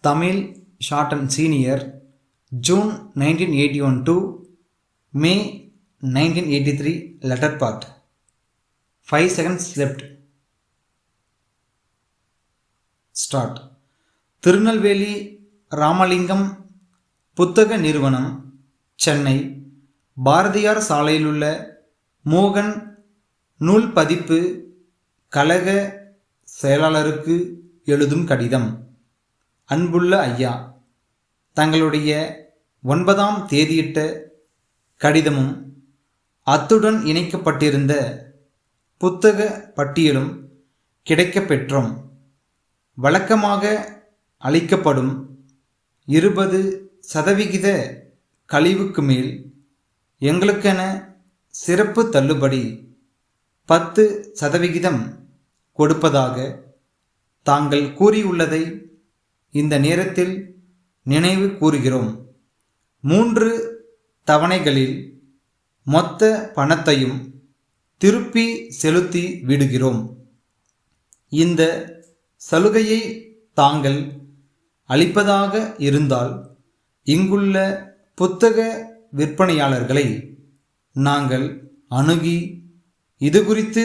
Tamil Short and Senior, June 1981 to May 1983, letter part. 5 seconds left. Start. Tirunelveli Ramalingam புத்தக நிறுவனம், சென்னை, பாரதியார் சாலையிலுள்ள மோகன் நூல் பதிப்பு கழக செயலாளருக்கு எழுதும் கடிதம். அன்புள்ள ஐயா, தங்களுடைய 9ஆம் தேதியிட்ட கடிதமும் அத்துடன் இணைக்கப்பட்டிருந்த புத்தக பட்டியலும் கிடைக்கப் பெற்றோம். வழக்கமாக அளிக்கப்படும் 20% கழிவுக்கு மேல் எங்களுக்கென சிறப்பு தள்ளுபடி 10% கொடுப்பதாக தாங்கள் கூறியுள்ளதை இந்த நேரத்தில் நினைவு கூறுகிறோம். 3 தவணைகளில் மொத்த பணத்தையும் திருப்பி செலுத்தி விடுகிறோம். இந்த சலுகையை தாங்கள் அளிப்பதாக இருந்தால் இங்குள்ள புத்தக விற்பனையாளர்களை நாங்கள் அணுகி இது குறித்து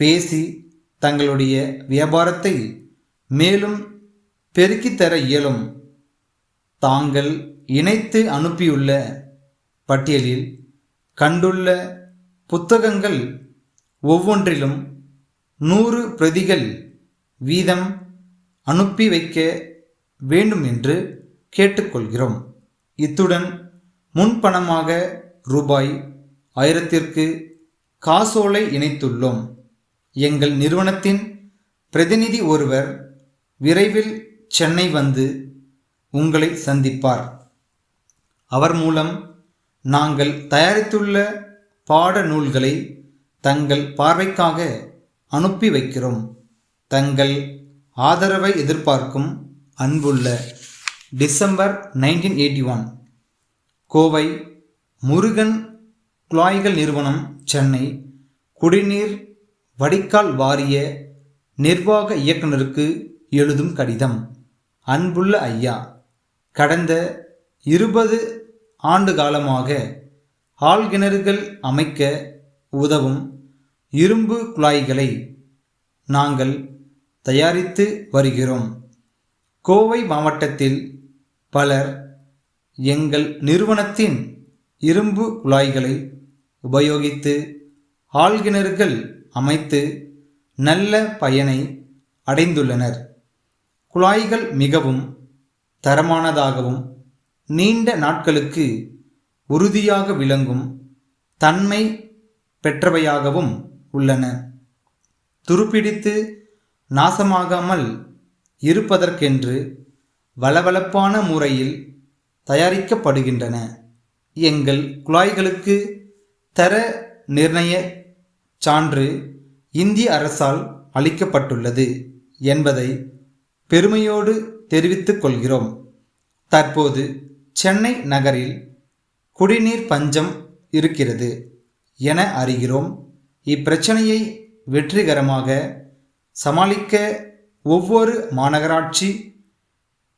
பேசி தங்களுடைய வியாபாரத்தை மேலும் பெருக்கித்தர இயலும். தாங்கள் இணைத்து அனுப்பியுள்ள பட்டியலில் கண்டுள்ள புத்தகங்கள் ஒவ்வொன்றிலும் 100 பிரதிகள் வீதம் அனுப்பி வைக்க வேண்டும் என்று கேட்டுக்கொள்கிறோம். இத்துடன் முன்பணமாக ரூபாய் 1000ற்கு காசோலை இணைத்துள்ளோம். எங்கள் நிறுவனத்தின் பிரதிநிதி ஒருவர் விரைவில் சென்னை வந்து உங்களை சந்திப்பார். அவர் மூலம் நாங்கள் தயாரித்துள்ள பாட நூல்களை தங்கள் பார்வைக்காக அனுப்பி வைக்கிறோம். தங்கள் ஆதரவை எதிர்பார்க்கும் அன்புள்ள டிசம்பர் 1981. கோவை முருகன் குழாய்கள் நிறுவனம், சென்னை, குடிநீர் வடிகால் வாரிய நிர்வாக இயக்குநருக்கு எழுதும் கடிதம். அன்புள்ள ஐயா, கடந்த 20 ஆண்டு காலமாக ஆழ்கிணறுகள் அமைக்க உதவும் இரும்பு குழாய்களை நாங்கள் தயாரித்து வருகிறோம். கோவை மாவட்டத்தில் பலர் எங்கள் நிறுவனத்தின் இரும்பு குழாய்களை உபயோகித்து ஆழ்கிணறுகள் அமைத்து நல்ல பயனை அடைந்துள்ளனர். குழாய்கள் மிகவும் தரமானதாகவும் நீண்ட நாட்களுக்கு உறுதியாக விளங்கும் தன்மை பெற்றவையாகவும் உள்ளன. துருப்பிடித்து நாசமாகாமல் இருப்பதற்கென்று வளவளப்பான முறையில் தயாரிக்கப்படுகின்றன. எங்கள் குழாய்களுக்கு தர நிர்ணய சான்று இந்திய அரசால் அளிக்கப்பட்டுள்ளது என்பதை பெருமையோடு தெரிவித்துக் கொள்கிறோம். தற்போது சென்னை நகரில் குடிநீர் பஞ்சம் இருக்கிறது என அறிகிறோம். இப்பிரச்சனையை வெற்றிகரமாக சமாளிக்க ஒவ்வொரு மாநகராட்சி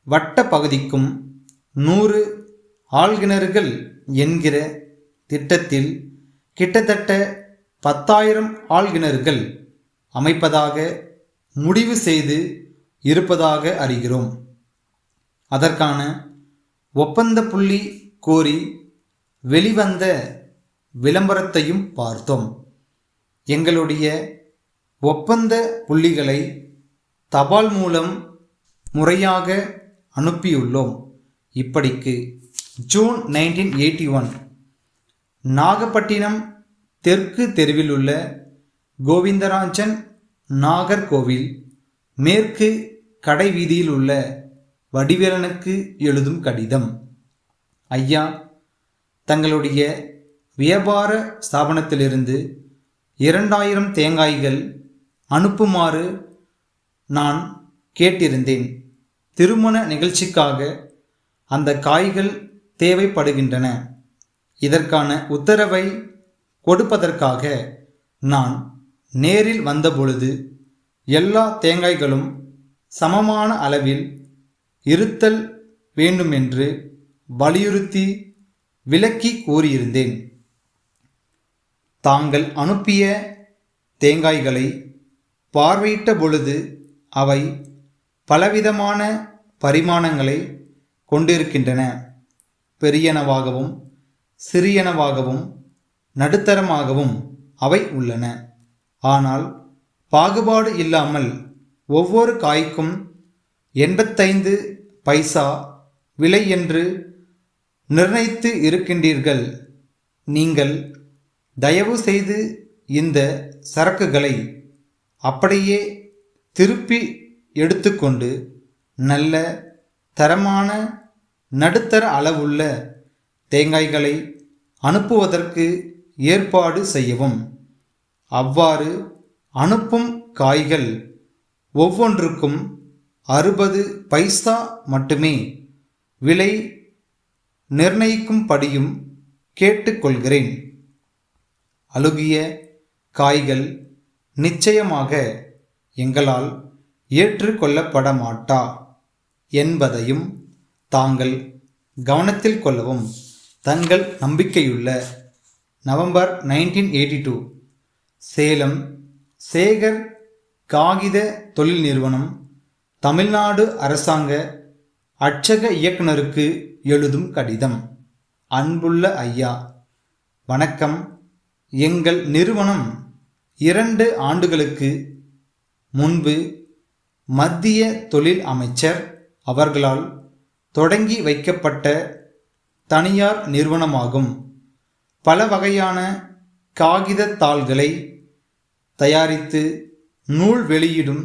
வட்ட பகுதிக்கும் 100 ஆழ்கிணறுகள் என்கிற திட்டத்தில் கிட்டத்தட்ட 10,000 ஆழ்கிணறுகள் அமைப்பதாக முடிவு செய்து இருப்பதாக அறிகிறோம். அதற்கான ஒப்பந்த புள்ளி கோரி வெளிவந்த விளம்பரத்தையும் பார்த்தோம். எங்களுடைய ஒப்பந்த புள்ளிகளை தபால் மூலம் முறையாக அனுப்பியுள்ளோம். இப்படிக்கு ஜூன் 1981 நாகப்பட்டினம் தெற்கு தெருவில் உள்ள கோவிந்தராஜன் நாகர்கோவில் மேற்கு கடை வீதியில் உள்ள வடிவேலனுக்கு எழுதும் கடிதம். ஐயா, தங்களுடைய வியாபார ஸ்தாபனத்திலிருந்து 2000 தேங்காய்கள் அனுப்புமாறு நான் கேட்டிருந்தேன். திருமண நிகழ்ச்சிக்காக அந்த காய்கள் தேவைப்படுகின்றன. இதற்கான உத்தரவை கொடுப்பதற்காக நான் நேரில் வந்தபொழுது எல்லா தேங்காய்களும் சமமான அளவில் இருத்தல் வேண்டுமென்று வலியுறுத்தி விளக்கி கூறியிருந்தேன். தாங்கள் அனுப்பிய தேங்காய்களை பார்வையிட்ட பொழுது அவை பலவிதமான பரிமாணங்களை கொண்டிருக்கின்றன. பெரியனவாகவும் சிறியனவாகவும் நடுத்தரமாகவும் அவை உள்ளன. ஆனால் பாகுபாடு இல்லாமல் ஒவ்வொரு காய்க்கும் 85 பைசா விலை என்று நிர்ணயித்து இருக்கின்றீர்கள். நீங்கள் தயவு செய்து இந்த சரக்குகளை அப்படியே திருப்பி எடுத்துக்கொண்டு நல்ல தரமான நடுத்தர அளவுள்ள தேங்காய்களை அனுப்புவதற்கு ஏற்பாடு செய்யவும். அவ்வாறு அனுப்பும் காய்கள் ஒவ்வொன்றுக்கும் 60 பைசா மட்டுமே விலை நிர்ணயிக்கும்படியும் கேட்டுக்கொள்கிறேன். அழுகிய காய்கள் நிச்சயமாக எங்களால் ஏற்றுக்கொள்ளப்பட மாட்டா என்பதையும் தாங்கள் கவனத்தில் கொள்ளவும். தங்கள் நம்பிக்கையுள்ள நவம்பர் 1982 சேலம் சேகர் காகித தொழில் நிறுவனம், தமிழ்நாடு அரசாங்க அச்சக இயக்குனருக்கு எழுதும் கடிதம். அன்புள்ள ஐயா, வணக்கம். எங்கள் நிறுவனம் 2 ஆண்டுகளுக்கு முன்பு மத்திய தொழில் அமைச்சர் அவர்களால் தொடங்கி வைக்கப்பட்ட தனியார் நிறுவனமாகும். பல வகையான காகித தாள்களை தயாரித்து நூல் வெளியிடும்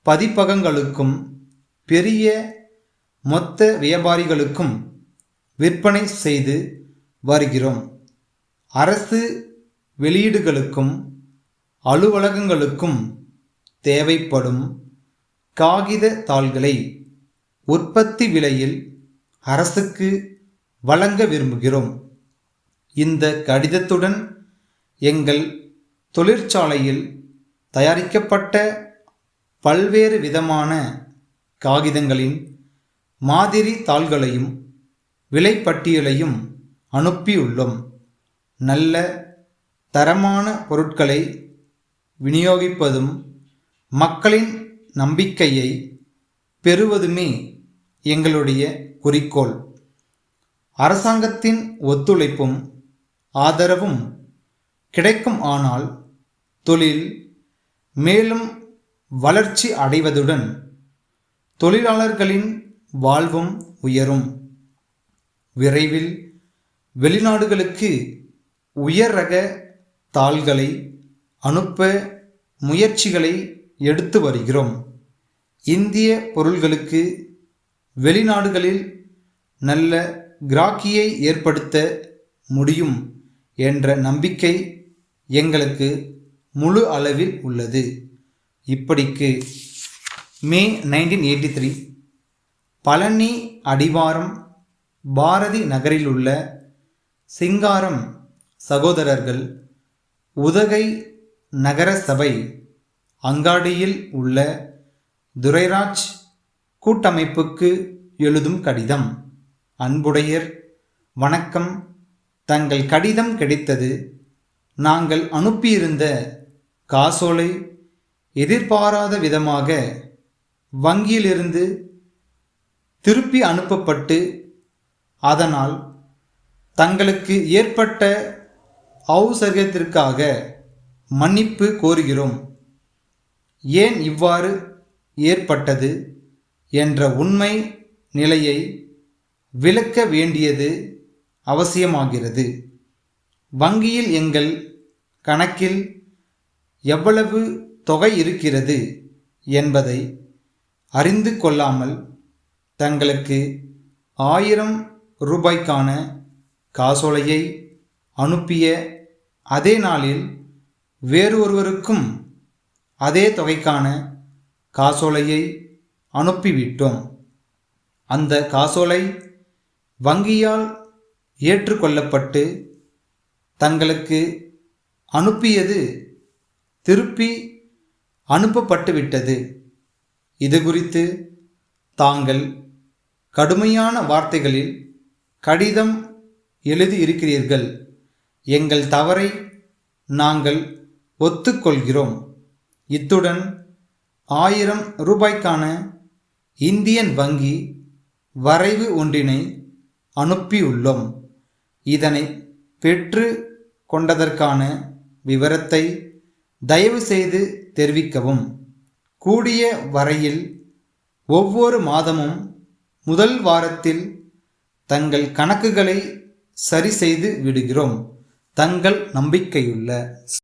பதிப்பகங்களுக்கும் பெரிய மொத்த வியாபாரிகளுக்கும் விற்பனை செய்து வருகிறோம். அரசு வெளியீடுகளுக்கும் அலுவலகங்களுக்கும் தேவைப்படும் காகித தாள்களை உற்பத்தி விலையில் அரசுக்கு வழங்க விரும்புகிறோம். இந்த கடிதத்துடன் எங்கள் தொழிற்சாலையில் தயாரிக்கப்பட்ட பல்வேறு விதமான காகிதங்களின் மாதிரி தாள்களையும் விலைப்பட்டியலையும் அனுப்பியுள்ளோம். நல்ல தரமான பொருட்களை விநியோகிப்பதும் மக்களின் நம்பிக்கையை பெறுவதுமே எங்களுடைய குறிக்கோள். அரசாங்கத்தின் ஒத்துழைப்பும் ஆதரவும் கிடைக்கும். ஆனால் தொழில் மேலும் வளர்ச்சி அடைவதுடன் தொழிலாளர்களின் வாழ்வும் உயரும். விரைவில் வெளிநாடுகளுக்கு உயர் ரக தாள்களை அனுப்ப முயற்சிகளை எடுத்து வருகிறோம். இந்திய பொருள்களுக்கு வெளிநாடுகளில் நல்ல கிராக்கியை ஏற்படுத்த முடியும் என்ற நம்பிக்கை எங்களுக்கு முழு அளவில் உள்ளது. இப்படிக்கு மே 1983 பழனி அடிவாரம் பாரதி நகரில் உள்ள சிங்காரம் சகோதரர்கள் உதகை நகர சபை அங்காடியில் உள்ள துரைராஜ் கூட்டமைப்புக்கு எழுதும் கடிதம். அன்புடையர், வணக்கம். தங்கள் கடிதம் கிடைத்தது. நாங்கள் அனுப்பியிருந்த காசோலை எதிர்பாராத விதமாக வங்கியிலிருந்து திருப்பி அனுப்பப்பட்டு அதனால் தங்களுக்கு ஏற்பட்ட அவுசரியத்திற்காக மன்னிப்பு கோருகிறோம். ஏன் இவ்வாறு ஏற்பட்டது என்ற உண்மை நிலையை விளக்க வேண்டியது அவசியமாகிறது. வங்கியில் எங்கள் கணக்கில் எவ்வளவு தொகை இருக்கிறது என்பதை அறிந்து கொள்ளாமல் தங்களுக்கு 1000 ரூபாய்க்கான காசோலையை அனுப்பிய அதே நாளில் வேறு ஒருவருக்கும் அதே தொகைக்கான காசோலையை அனுப்பிவிட்டோம். அந்த காசோலை வங்கியால் ஏற்றுக்கொள்ளப்பட்டு தங்களுக்கு அனுப்பியது திருப்பி அனுப்பப்பட்டுவிட்டது. இது குறித்து தாங்கள் கடுமையான வார்த்தைகளில் கடிதம் எழுதியிருக்கிறீர்கள். எங்கள் தவறை நாங்கள் ஒத்துக்கொள்கிறோம். இத்துடன் 1000 ரூபாய்க்கான இந்தியன் வங்கி வரைவு ஒன்றினை அனுப்பியுள்ளோம். இதனை பெற்று கொண்டதற்கான விவரத்தை தயவு செய்து தெரிவிக்கவும். கூடிய வரையில் ஒவ்வொரு மாதமும் முதல் வாரத்தில் தங்கள் கணக்குகளை சரி செய்து விடுகிறோம். தங்கள் நம்பிக்கையுள்ள